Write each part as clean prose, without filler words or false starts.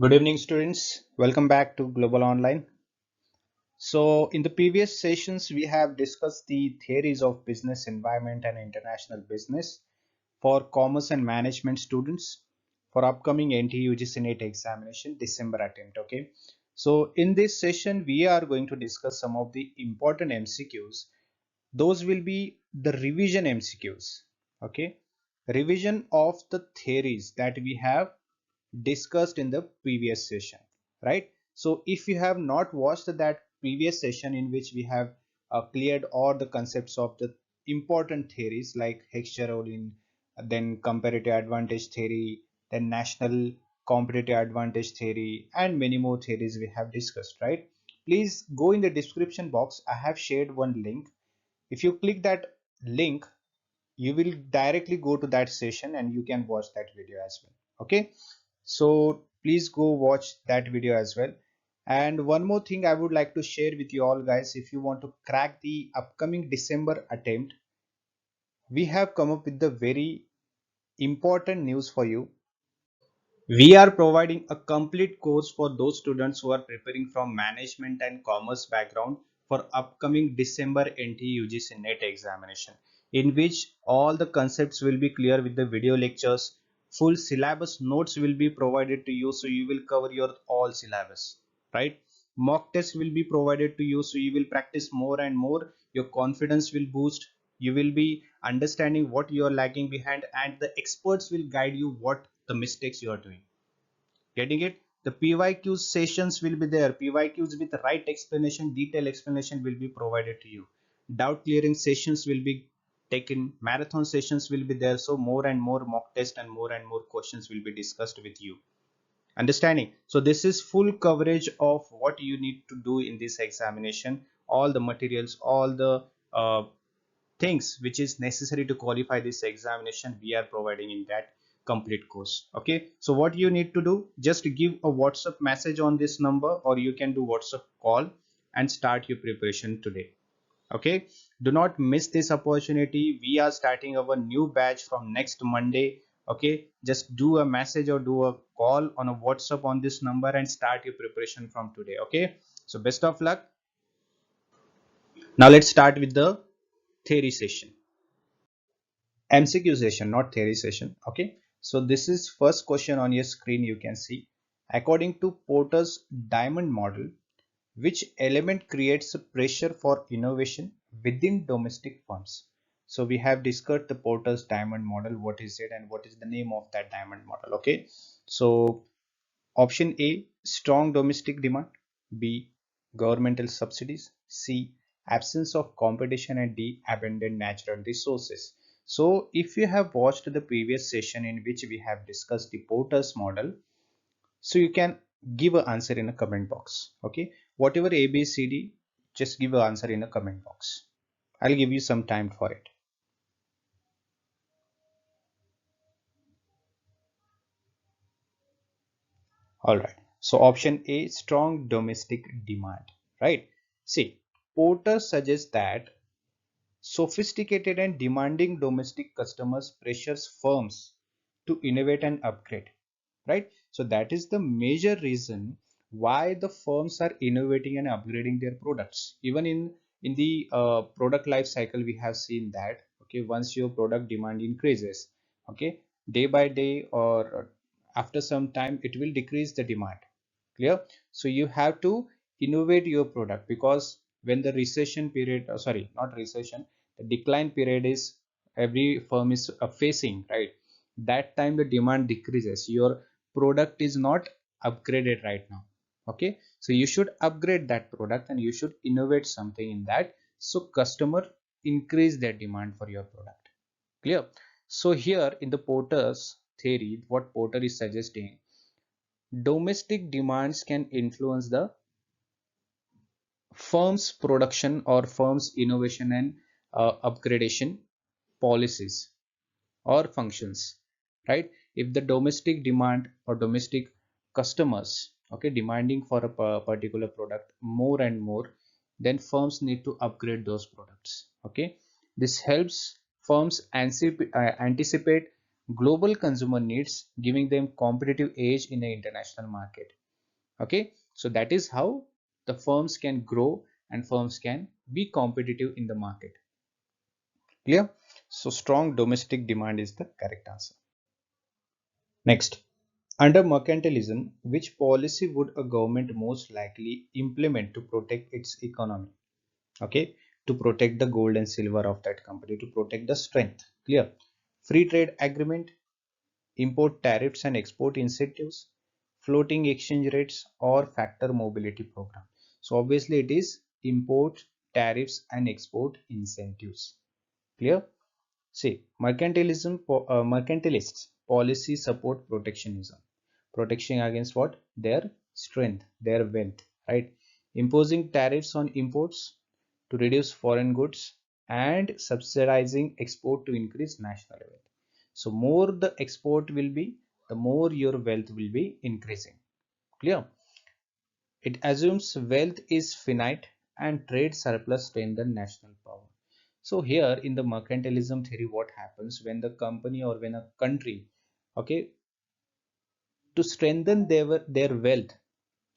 Good evening, students. Welcome back to Global Online. So, in the previous sessions, we have discussed the theories of business environment and international business for commerce and management students for upcoming NTA UGC NET examination December attempt. Okay. So, in this session, we are going to discuss some of the important MCQs. Those will be the revision MCQs. Okay. Revision of the theories that we have discussed in the previous session, right? So if you have not watched that previous session in which we have cleared all the concepts of the important theories like Hexcherolin, then comparative advantage theory, then national competitive advantage theory, and many more theories we have discussed, right? Please go in the description box. I have shared one link. If you click that link, you will directly go to that session and you can watch that video as well. Okay, so please go watch that video as well. And one more thing I would like to share with you all guys, if you want to crack the upcoming December attempt, we have come up with the very important news for you. We are providing a complete course for those students who are preparing from management and commerce background for upcoming December NTA UGC NET examination, in which all the concepts will be clear with the video lectures. Full syllabus notes will be provided to you, so you will cover your all syllabus, right? Mock test will be provided to you, so you will practice more and more. Your confidence will boost. You will be understanding what you are lagging behind, and the experts will guide you what the mistakes you are doing. Getting it? The PYQ sessions will be there. PYQs with the right explanation, detailed explanation will be provided to you. Doubt clearing sessions will be taken. Marathon sessions will be there. So more and more mock test and more questions will be discussed with you. Understanding? So this is full coverage of what you need to do in this examination. All the materials, all the things which is necessary to qualify this examination, we are providing in that complete course. Okay, so what you need to do, just give a WhatsApp message on this number, or you can do WhatsApp call and start your preparation today. Okay, do not miss this opportunity. We are starting our new batch from next Monday. Okay, just do a message or do a call on a WhatsApp on this number and start your preparation from today. Okay, so best of luck. Now let's start with the theory session. MCQ session, not theory session. Okay, so this is first question on your screen. You can see, according to Porter's diamond model, which element creates a pressure for innovation within domestic firms? So we have discussed the Porter's diamond model, what is it and what is the name of that diamond model. Okay, so option A, strong domestic demand, B, governmental subsidies, C, absence of competition, and D, abundant natural resources. So if you have watched the previous session in which we have discussed the Porter's model, so you can give an answer in a comment box. Okay, whatever A, B, C, D, just give an answer in a comment box. I'll give you some time for it. All right. So option A, strong domestic demand, right? See, Porter suggests that sophisticated and demanding domestic customers pressures firms to innovate and upgrade, right? So that is the major reason why the firms are innovating and upgrading their products. Even in the product life cycle, we have seen that. Okay, once your product demand increases, okay, day by day or after some time, it will decrease the demand. Clear? So you have to innovate your product, because when the recession period, sorry, not recession, the decline period is every firm is facing, right? That time the demand decreases, your product is not upgraded right now. Okay, so you should upgrade that product and you should innovate something in that, so customer increase their demand for your product. Clear? So here in the Porter's theory, what Porter is suggesting, domestic demands can influence the firm's production or firm's innovation and upgradation policies or functions, right? If the domestic demand or domestic customers, okay, demanding for a particular product more and more, then firms need to upgrade those products. Okay, this helps firms anticipate global consumer needs, giving them competitive edge in the international market. Okay, so that is how the firms can grow and firms can be competitive in the market. Clear? So strong domestic demand is the correct answer. Next, under mercantilism, which policy would a government most likely implement to protect its economy? Okay, to protect the gold and silver of that company, to protect the strength. Clear? Free trade agreement, import tariffs and export incentives, floating exchange rates, or factor mobility program. So obviously it is import tariffs and export incentives. Clear? See, mercantilists policy support protectionism. Protection against what? Their strength, their wealth, right? Imposing tariffs on imports to reduce foreign goods and subsidizing export to increase national wealth. So more the export will be, the more your wealth will be increasing. Clear? It assumes wealth is finite and trade surplus strengthen national power. So here in the mercantilism theory, what happens when the company or when a country, okay, to strengthen their wealth,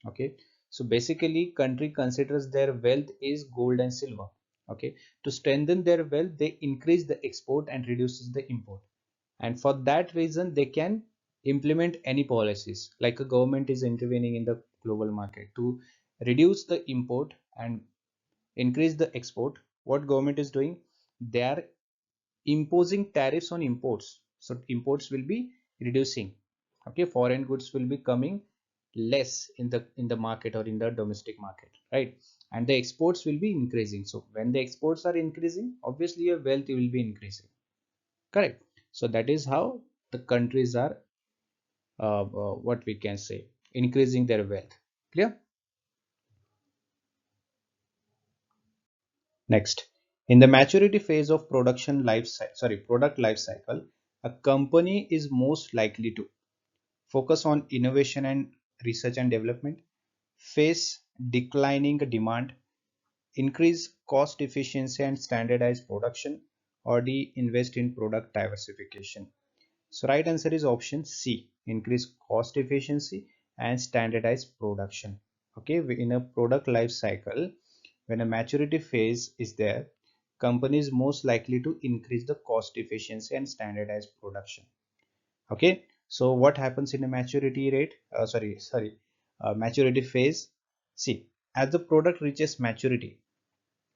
okay, so basically country considers their wealth is gold and silver, okay, to strengthen their wealth they increase the export and reduces the import, and for that reason they can implement any policies, like a government is intervening in the global market to reduce the import and increase the export. What government is doing, they are imposing tariffs on imports, so imports will be reducing, okay, foreign goods will be coming less in the market or in the domestic market, right, and the exports will be increasing. So when the exports are increasing, obviously your wealth will be increasing, correct. So that is how the countries are what we can say, increasing their wealth. Clear? Next, in the maturity phase of product life cycle, a company is most likely to focus on innovation and research and development, face declining demand, increase cost efficiency and standardize production, or D, invest in product diversification. So right answer is option C, increase cost efficiency and standardize production. Okay, in a product life cycle, when a maturity phase is there, companies most likely to increase the cost efficiency and standardize production. Okay, so what happens in a maturity rate, maturity phase? See, as the product reaches maturity,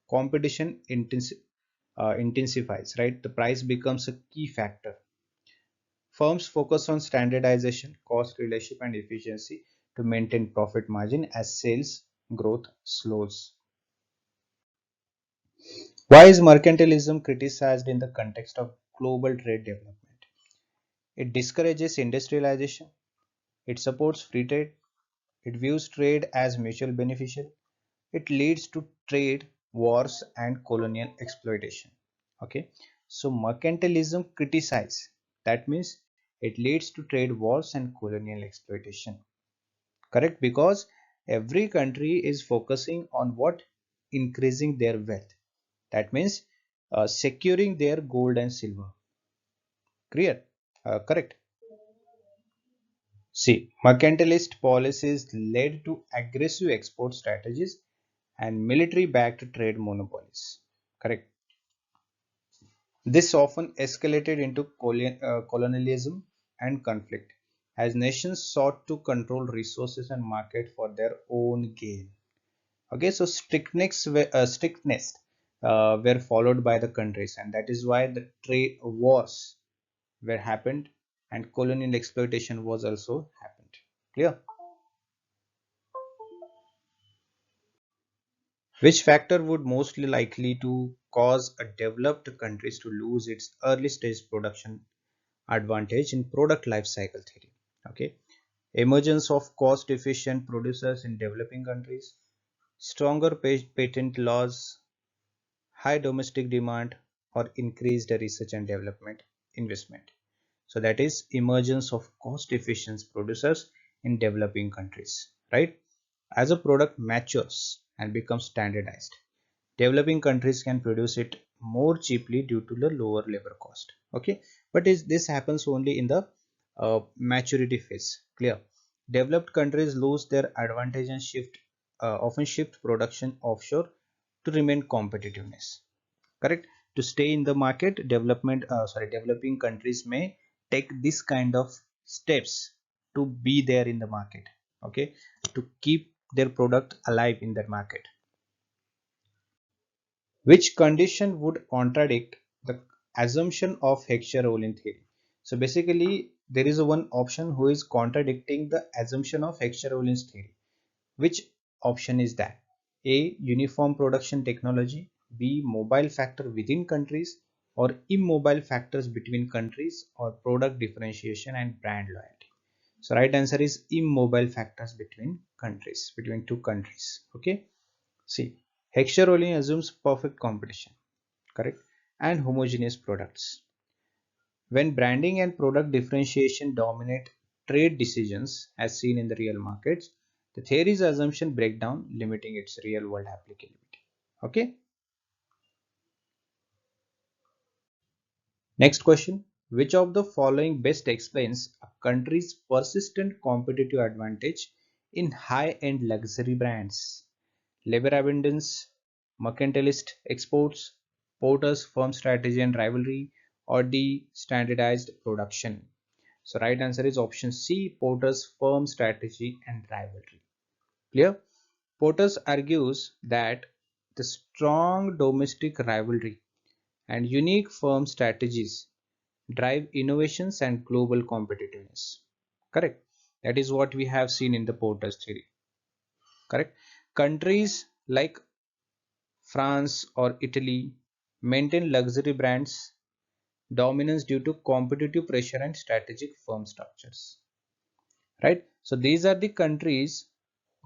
competition intensifies, right? The price becomes a key factor. Firms focus on standardization, cost leadership, and efficiency to maintain profit margin as sales growth slows. Why is mercantilism criticized in the context of global trade development? It discourages industrialization, it supports free trade, it views trade as mutually beneficial, it leads to trade wars and colonial exploitation. Okay, so mercantilism criticize, that means it leads to trade wars and colonial exploitation, correct, because every country is focusing on what, increasing their wealth, that means securing their gold and silver. Clear? Correct. See, mercantilist policies led to aggressive export strategies and military backed trade monopolies. Correct. This often escalated into colonialism and conflict as nations sought to control resources and market for their own gain. Okay, so strictness were followed by the countries, and that is why the trade wars were happened and colonial exploitation was also happened. Clear? Which factor would mostly likely to cause a developed countries to lose its early stage production advantage in product life cycle theory? Okay, emergence of cost efficient producers in developing countries, stronger patent laws, high domestic demand, or increased research and development investment. So that is emergence of cost efficient producers in developing countries, right? As a product matures and becomes standardized, developing countries can produce it more cheaply due to the lower labor cost. Okay, but this happens only in the maturity phase. Clear? Developed countries lose their advantage and often shift production offshore to remain competitiveness. Correct? To stay in the market, developing countries may take this kind of steps to be there in the market. Okay, to keep their product alive in that market. Which condition would contradict the assumption of Heckscher-Ohlin theory? So basically, there is a one option who is contradicting the assumption of Heckscher-Ohlin's theory. Which option is that? A. Uniform production technology. B. Mobile factor within countries, or immobile factors between countries, or product differentiation and brand loyalty. So right answer is immobile factors between countries, between two countries. Okay. See, Heckscher-Ohlin assumes perfect competition, correct, and homogeneous products. When branding and product differentiation dominate trade decisions as seen in the real markets, the theory's assumption break down, limiting its real world applicability. Okay. Next question. Which of the following best explains a country's persistent competitive advantage in high-end luxury brands? Labor abundance, mercantilist exports, porters' firm strategy and rivalry, or D. Standardized production? So right answer is option C, Porter's firm strategy and rivalry. Clear? Porter's argues that the strong domestic rivalry and unique firm strategies drive innovations and global competitiveness. Correct? That is what we have seen in the Porter's theory. Correct? Countries like France or Italy maintain luxury brands dominance due to competitive pressure and strategic firm structures. Right? So these are the countries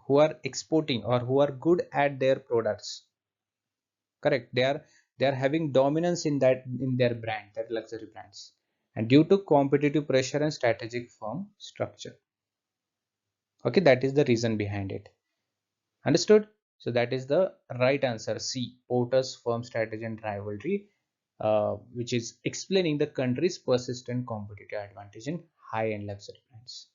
who are exporting or who are good at their products. Correct? They are having dominance in their brand, their luxury brands, and due to competitive pressure and strategic firm structure. Okay, that is the reason behind it. Understood? So that is the right answer, C, Porter's firm strategy and rivalry, which is explaining the country's persistent competitive advantage in high-end luxury brands.